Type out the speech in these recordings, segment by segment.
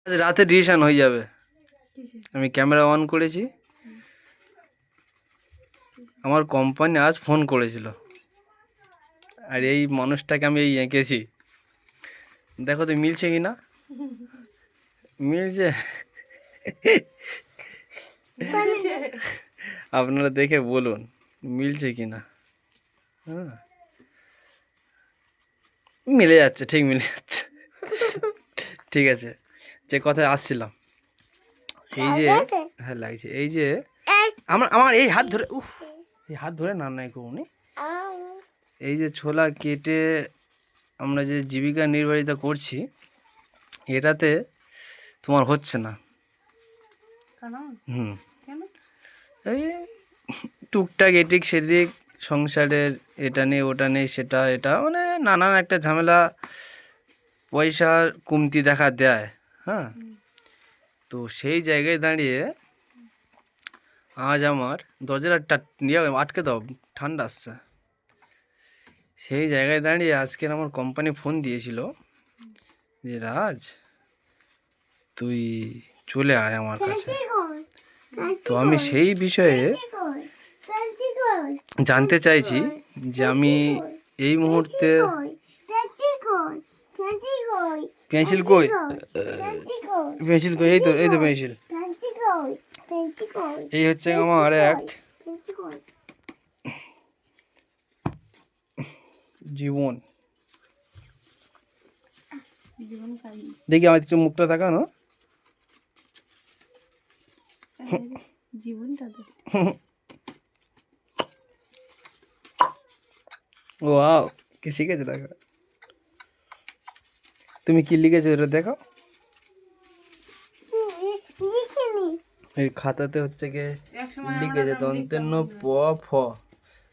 আজ রাতে ডিসিশন হয়ে যাবে। আমি ক্যামেরা অন করেছি, আমার কোম্পানি আজ ফোন করেছিল, আর এই মানুষটাকে আমি এই এঁকেছি। দেখো তো মিলছে কি না? মিলছে? আপনারা দেখে বলুন মিলছে কি না। হ্যাঁ, মিলে যাচ্ছে, ঠিক মিলে যাচ্ছে। ঠিক আছে, যে কথায় আসছিলাম, এই যে হ্যাঁ লাগছে, এই যে আমার আমার এই হাত ধরে, উফ, এই হাত ধরে না নাই করুন। এই যে ছোলা কেটে আমরা যে জীবিকা নির্বাহিতা করছি, এটাতে তোমার হচ্ছে না। হুম, এই টুকটাক এদিক সেদিক সংসারের, এটা নেই ওটা নেই সেটা এটা, মানে নানান একটা ঝামেলা, পয়সার কমতি দেখা দেয়। হ্যাঁ, তো সেই জায়গায় দাঁড়িয়ে আজ আমার দরজাটা নিয়ে আটকে দাও, ঠান্ডা আসছে। সেই জায়গায় দাঁড়িয়ে আজকের আমার কোম্পানি ফোন দিয়েছিল যে রাজ তুই চলে আয় আমার কাছে। তো আমি সেই বিষয়ে জানতে চাইছি যে আমি এই মুহূর্তে পেন্সিল কই, পেন্সিল কই, এই তো এই তো পেন্সিল। এই হচ্ছে আমার এক জীবন। দেখি আমার একটু মুখটা দেখানো। ওয়াও, কি শিখেছো দেখো। তুমি কি লিখেছো এটা দেখো। এই খাতাতে হচ্ছে কি লিখেছে দন্তের ন প ফ।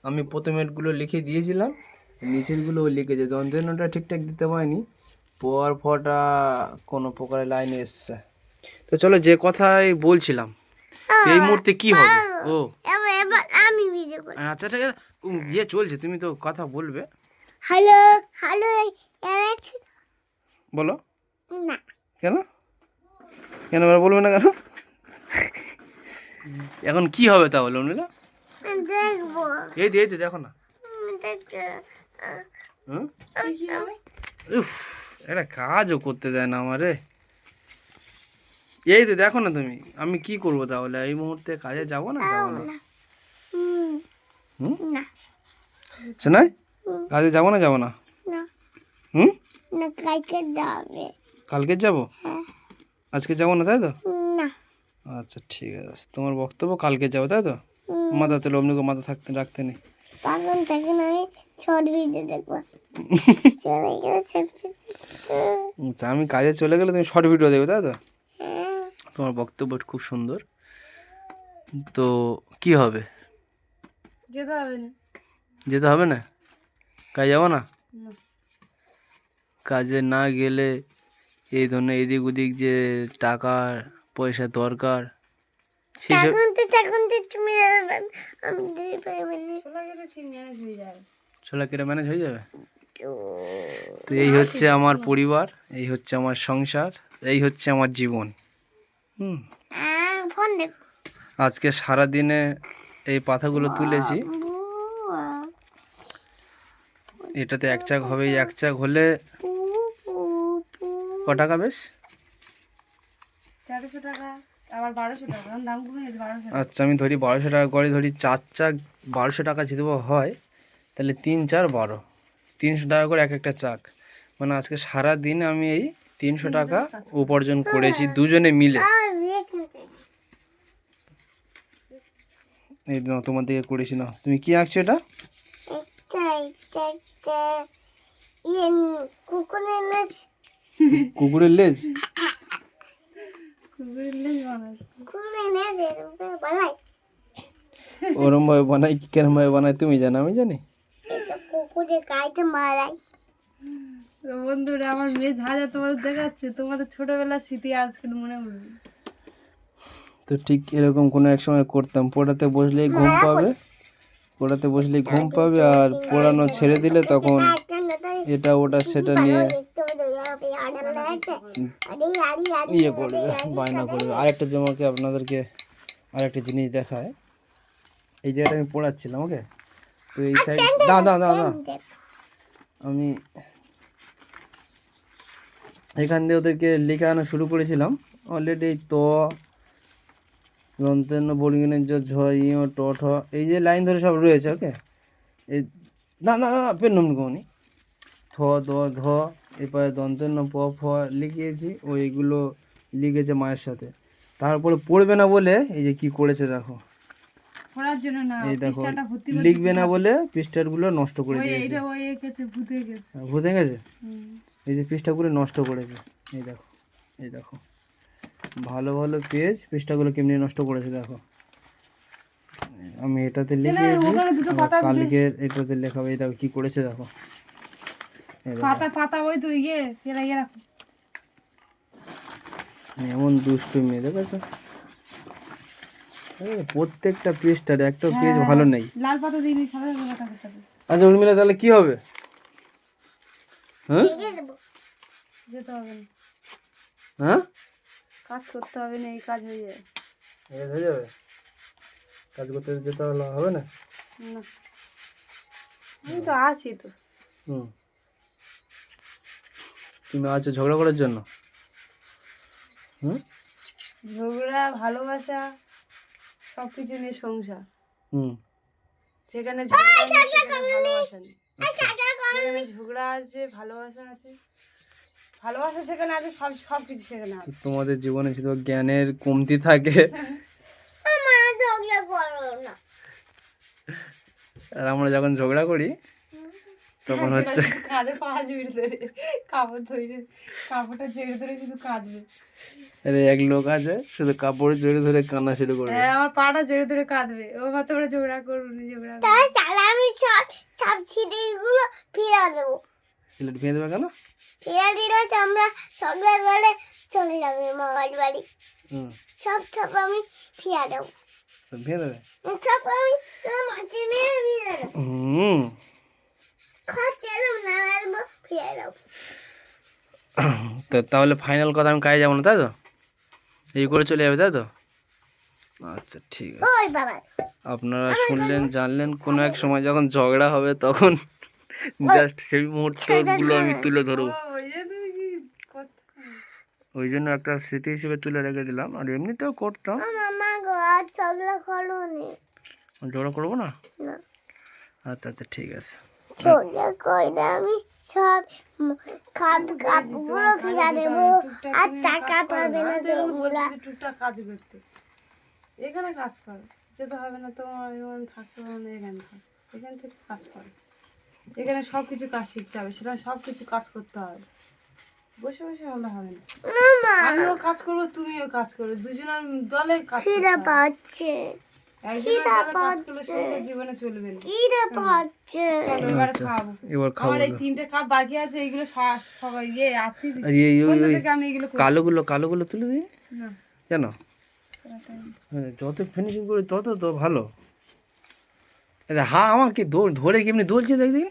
আমি প্রথমেরগুলো লিখে দিয়েছিলাম, নিচেরগুলো লিখেছে। দন্তের নটা ঠিকঠাক দিতে পারিনি, প আর ফটা কোনো প্রকারের লাইনে এসছে। তো চলো যে কথাই বলছিলাম, এই মুহূর্তে কি হবে। ও আমি ভিডিও করি, আচ্ছা ঠিক আছে, ইয়ে চলছে, তুমি তো কথা বলবে। হ্যালো হ্যালো বলো না। কেন কেন বলবে না কেন? এখন কি হবে তাহলে অমনিলা? দেখবো, এই তো দেখো না। উফ, এটা কাজও করতে দেয় না আমারে। এই তো দেখো না তুমি, আমি কি করবো তাহলে? এই মুহূর্তে কাজে যাবো না, যাবো না? শোনাই, কাজে যাবো না, যাবো না? হুম, কালকে যাবে। কালকে যাবো? আজকে যাবো না, তাই তো? আচ্ছা ঠিক আছে, তোমার বক্তব্য কালকে যাবো, তাই তো? মাথাতে অমনি মাথা থাকতে রাখতে নেই, কারণ তখন আমি শর্ট ভিডিও দেখবো। আচ্ছা, আমি কাজে চলে গেলে তুমি শর্ট ভিডিও দেখবে, তাই তো? তোমার বক্তব্য খুব সুন্দর। তো কি হবে? যেতে হবে না। যেতে হবে না? কাজে যাবো না? কাজে না গেলে এই ধরনের এদিক ওদিক যে টাকা পয়সা দরকার, ছোলা কেটে ম্যানেজ হয়ে যাবে। তো এই হচ্ছে আমার পরিবার, এই হচ্ছে আমার সংসার, এই হচ্ছে আমার জীবন। আজকে সারাদিনে এই পাতাগুলো তুলেছি, এটাতে এক চাক হবে, এক চাক হলে ক টাকা? বেশ 1300 টাকা, আবার 1200 টাকা দাম কমে গেছে, 1200। আচ্ছা আমি ধরি 1200 টাকা করে ধরি, 4 চাক 1200 টাকা যদি হয় তাহলে 3 4 12, 300 টাকা করে এক একটা চাক। মানে আজকে সারা দিন আমি এই 300 টাকা উপার্জন করেছি দুজনে মিলে। এই তোমার দিকে করেছি না। তুমি কি আঁকছো এটা? কুকুরের লেজ। ওরম ভাবে বানাই, কি কেরম ভাবে বানাই তুমি জানো, আমি জানি? বন্ধুরা, আমার মেয়ে যা যা তোমাদের দেখাচ্ছে, তোমাদের ছোটবেলার স্মৃতি আজকে মনে পড়বে। তো ঠিক এরকম কোনো এক সময় করতাম, পড়াতে বসলেই ঘুম পাবে, পড়াতে বসলেই ঘুম পাবে, আর পড়ানো ছেড়ে দিলে তখন এটা ওটা সেটা নিয়ে ইয়ে করবে, বায়না করবে। আরেকটা তোমাকে আপনাদেরকে আরেকটা জিনিস দেখায়। এই জায়গাটা আমি পড়াচ্ছিলাম, ওকে? তো এই সাইড দাও দাও দাও দাও, আমি এখান দিয়ে ওদেরকে লেখানো শুরু করেছিলাম অলরেডি। তো দন্তের বর্গিনের ঝ ই ট ঠ এই যে লাইন ধরে সব রয়েছে, ওকে? এই না না না পেন নমনি কমনি থ দ ধ, এরপরে দন্তের প ফ লিখিয়েছি, ওইগুলো লিখেছে মায়ের সাথে। তারপরে পড়বে না বলে এই যে কি করেছে দেখো, পড়ার জন্য না, এই দেখো পৃষ্ঠাটা ভর্তি করে লিখবে না বলে পৃষ্ঠাগুলো নষ্ট করে ওই দিয়েছে। এইটা ওই এঁকেছে, ভূতে গেছে। ভূতে গেছে, হুম। এই যে পৃষ্ঠাগুলো নষ্ট করেছে। এই দেখো, এই দেখো ভালো ভালো পেজ পৃষ্ঠাগুলো কেমনি নষ্ট করেছে দেখো। আমি এটাতে লিখেছি, ওখানে দুটো আবার পাতা কালকে এটাতে লেখাবো। এই দেখো কি করেছে দেখো, এই দেখো। পাতা পাতা ওই তো ইয়ে এরা ইয়ে রাখো। এমন দুষ্টু মেয়ে দেখেছো? প্রত্যেকটা পৃষ্ঠার একটা পেজ ভালো নেই। লাল পাতা দিইনি, সাদা পাতা করতে হবে। আচ্ছা উর্মিলা, তাহলে কি হবে? হ্যাঁ যেতে হবে না, হ্যাঁ, কাজ করতে হবে না, এই কাজ হয়ে যাবে। এই হয়ে যাবে, কাজ করতে যেতে হলে হবে না। না, আমি তো আছি তো। হুম, তুমি আছো ঝগড়া করার জন্য? হুম ঝগড়া ভালোবাসা সব কিছু নিয়ে সংসার। হুম যেখানে ঝগড়া নেই, সেখানে ভালোবাসা নেই। যেখানে ঝগড়া আছে ভালোবাসা আছে, ভালোবাসা যেখানে আছে সব সব কিছু সেখানে আছে। তোমাদের জীবনে শুধু জ্ঞানের কমতি থাকে, আর আমরা যখন ঝগড়া করি তখন হচ্ছে কাঁধে পা জড়িয়ে ধরে কাপড় ধরে, কাপড়টা জড়িয়ে ধরে শুধু কাঁদবে। আরে এক লোক আছে শুধু কাপড় জড়ি ধরে কান্না শুরু করবে। হ্যাঁ, আমার পাটা জড়িয়ে ধরে কাঁদবে। ও ভাত তোমরা ঝগড়া করুন, ঝগড়া করুন। আমি সব ছিটিগুলো ফিরা দেবো। সিলেট ভেঙে দেবে কেন? ফিরা দিলে তো আমরা সঙ্গে করে চলে যাবে মামার বাড়ি। হুম, সব আমি ফিরা দেবো। সব ভেঙে দেবে। সব আমি মাঝে মেয়ে ফিরে দেবো। হুম, খাচ্ছে না মারবো, ফিরে দেবো। তো তাহলে ফাইনাল কথা, আমি কাজে যাবো না, তাই তো? এই করে চলে যাবে, তাই তো? আচ্ছা ঠিক আছে, ওই বাবা, আপনারা শুনলেন জানলেন। কোনো এক সময় যখন ঝগড়া হবে তখন জাস্ট সেই মুহূর্তগুলো আমি তুলে ধরবো। ওই যে তুমি কি করতেছো? ওই জন্য একটা স্মৃতি হিসেবে তুলে রেখে দিলাম। আর এমনিতেও করতাম, মামা গো আর চগলা করো নি। ঝগড়া করবো না। না, আচ্ছা আচ্ছা ঠিক আছে। চগলা কইরা আমি সব কাপগুলো ফিরা দেবো। আর টাকা পাবে না যেগুলা। টুকটাক কাজ করতে এখানে কাজ করো, যেতে হবে না তোমার, এখানে থাকতে হবে না, এখানে থাক, এখান থেকে কাজ করো। এখানে সব কিছু কাজ শিখতে হবে, সেটা সব কিছু কাজ করতে হবে। বসে বসে হলে হবে না। আমিও কাজ করবো, তুমিও কাজ করো, দুজনের দলে কাজ করতে খিদা হবে। পাচ্ছে, একজনের দলে কাজ করলে সংসার জীবনে চলবে না। খিদা পাচ্ছে। চলো এবারে খাবো। এবার খাবো। আমার এই 3টে কাপ বাকি আছে, এইগুলো সবাই ইয়ে আত্মীয় আর এই থেকে আমি এগুলো করছি। কালোগুলো তুলে দিন, না, কেন? হ্যাঁ, যত ফিনিশিং করে তত তো ভালো। হ্যাঁ, আমাকে ধরে কেমনি দোলছে দেখদিন।